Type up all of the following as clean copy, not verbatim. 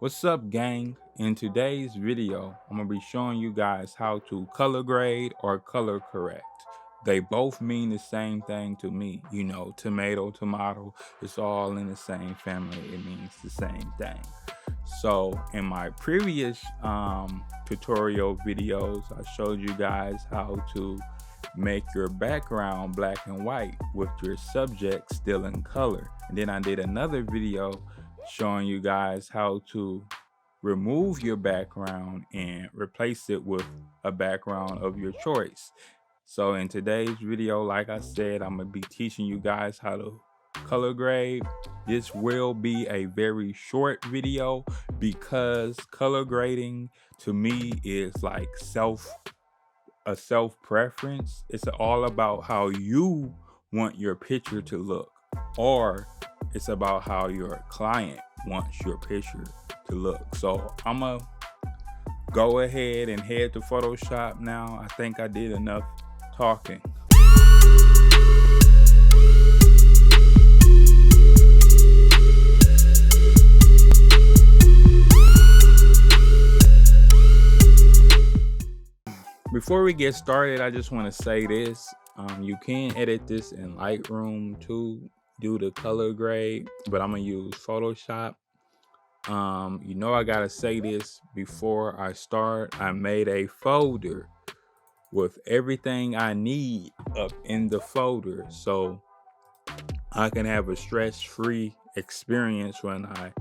What's up, gang? In today's video, I'm gonna be showing you guys how to color grade or color correct. They both mean the same thing to me. Tomato, tomato, it's all in the same family. It means the same thing. So in my previous tutorial videos, I showed you guys how to make your background black and white with your subject still in color. And then I did another video showing you guys how to remove your background and replace it with a background of your choice. So in today's video, like I said, I'm gonna be teaching you guys how to color grade. This will be a very short video because color grading to me is like a self preference. It's all about how you want your picture to look, or it's about how your client wants your picture to look. So I'm gonna go ahead and head to Photoshop now. I think I did enough talking. Before we get started, I just want to say this. You can edit this in Lightroom to do the color grade, but I'm gonna use Photoshop. I gotta say this before I start. I made a folder with everything I need up in the folder so I can have a stress-free experience when I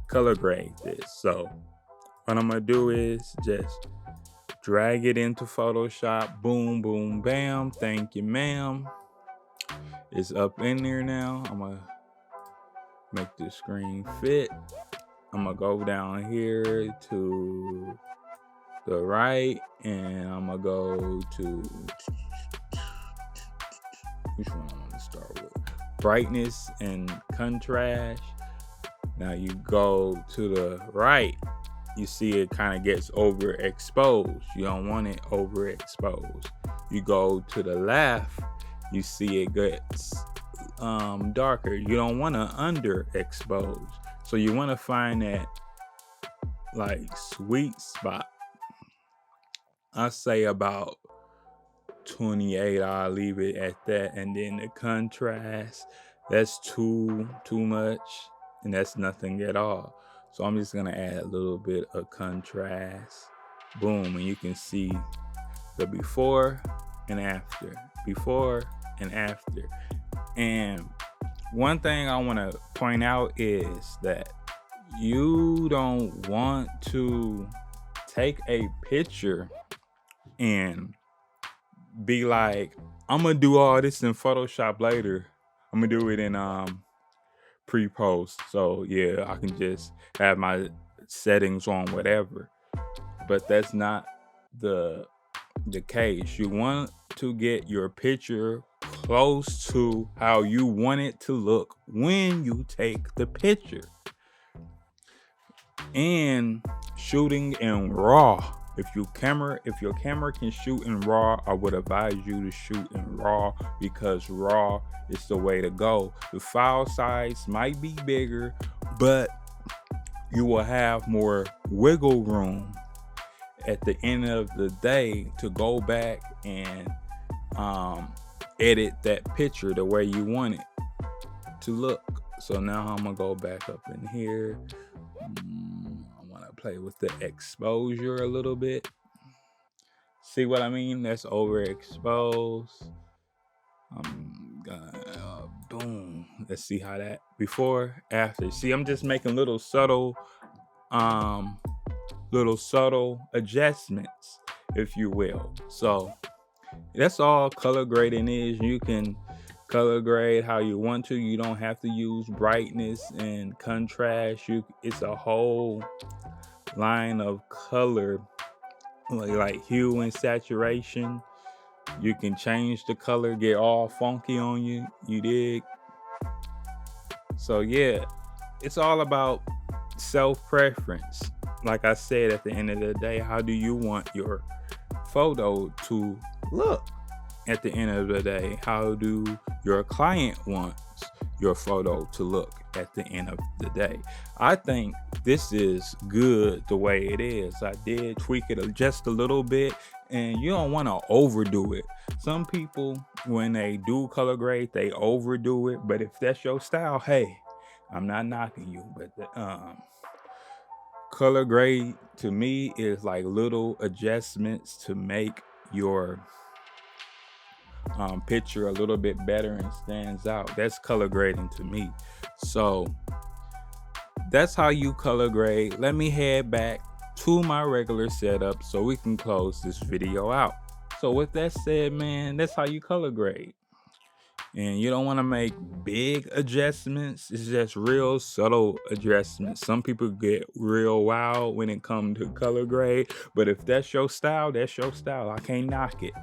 color grade this. So what I'm gonna do is just drag it into Photoshop. Boom, boom, bam. Thank you, ma'am. It's up in there now. I'm gonna make the screen fit. I'm gonna go down here to the right and I'm gonna go to which one I want to start with? Brightness and contrast. Now you go to the right, you see it kind of gets overexposed. You don't want it overexposed. You go to the left, you see it gets darker. You don't want to underexpose. So you want to find that like sweet spot. I say about 28. I'll leave it at that. And then the contrast, that's too much, and that's nothing at all. So I'm just gonna add a little bit of contrast. Boom, and you can see the before and after. Before and after. And one thing I want to point out is that you don't want to take a picture and be like, I'm gonna do all this in Photoshop later. I'm gonna do it in pre-post. So yeah, I can just have my settings on whatever. But that's not the case. You want to get your picture close to how you want it to look when you take the picture. And shooting in RAW. If your camera can shoot in RAW, I would advise you to shoot in RAW because RAW is the way to go. The file size might be bigger, but you will have more wiggle room at the end of the day to go back and edit that picture the way you want it to look. So now I'm gonna go back up in here. I want to play with the exposure a little bit. See what I mean? That's overexposed. I'm gonna boom. Let's see how that before, after. See, I'm just making little subtle adjustments, if you will. So that's all color grading is. You can color grade how you want to. You don't have to use brightness and contrast. It's a whole line of color, like hue and saturation. You can change the color, get all funky on you. You dig? So yeah, it's all about self-preference. Like I said, at the end of the day, how do you want your photo to look? At the end of the day, how do your client wants your photo to look at the end of the day. I think this is good the way it is. I did tweak it just a little bit, and you don't want to overdo it. Some people, when they do color grade, they overdo it. But if that's your style, hey, I'm not knocking you. But color grade to me is like little adjustments to make your picture a little bit better and stands out. That's color grading to me. So that's how you color grade. Let me head back to my regular setup so we can close this video out. So with that said, man, that's how you color grade. And you don't want to make big adjustments. It's just real subtle adjustments. Some people get real wild when it comes to color grade, but if that's your style, that's your style. I can't knock it.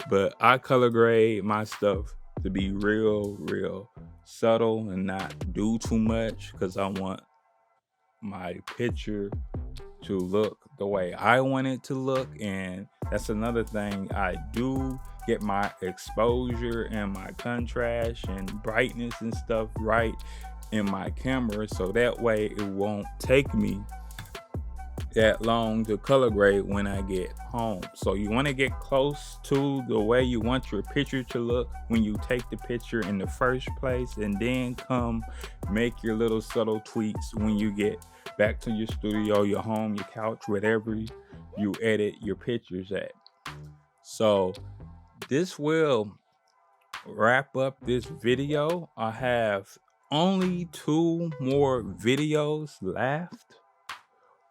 But I color grade my stuff to be real subtle and not do too much, because I want my picture to look the way I want it to look. And that's another thing. I do get my exposure and my contrast and brightness and stuff right in my camera, so that way it won't take me that long to color grade when I get home. So you want to get close to the way you want your picture to look when you take the picture in the first place, and then come make your little subtle tweaks when you get back to your studio, your home, your couch, whatever you edit your pictures at. So this will wrap up this video. I have only 2 more videos left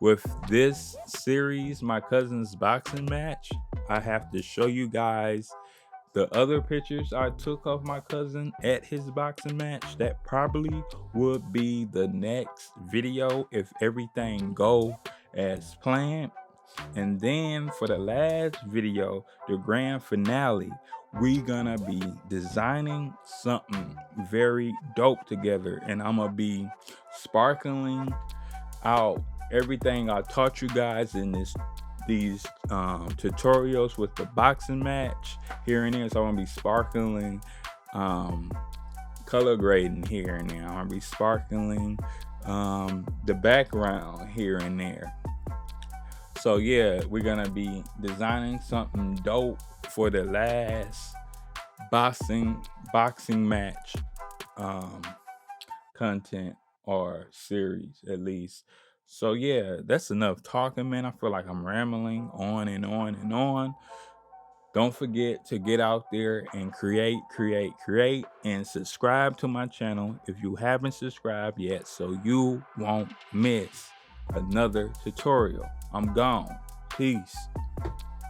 with this series, my cousin's boxing match. I have to show you guys the other pictures I took of my cousin at his boxing match. That probably would be the next video if everything go as planned. And then for the last video, the grand finale, we gonna be designing something very dope together, and I'm gonna be sparkling out everything I taught you guys in these tutorials with the boxing match here and there. So I'm gonna be sparkling color grading here and there. I'm gonna be sparkling the background here and there. So yeah, we're gonna be designing something dope for the last boxing match content or series at least. So yeah, that's enough talking, man. I feel like I'm rambling on and on and on. Don't forget to get out there and create, and subscribe to my channel if you haven't subscribed yet, so you won't miss another tutorial. I'm gone. Peace.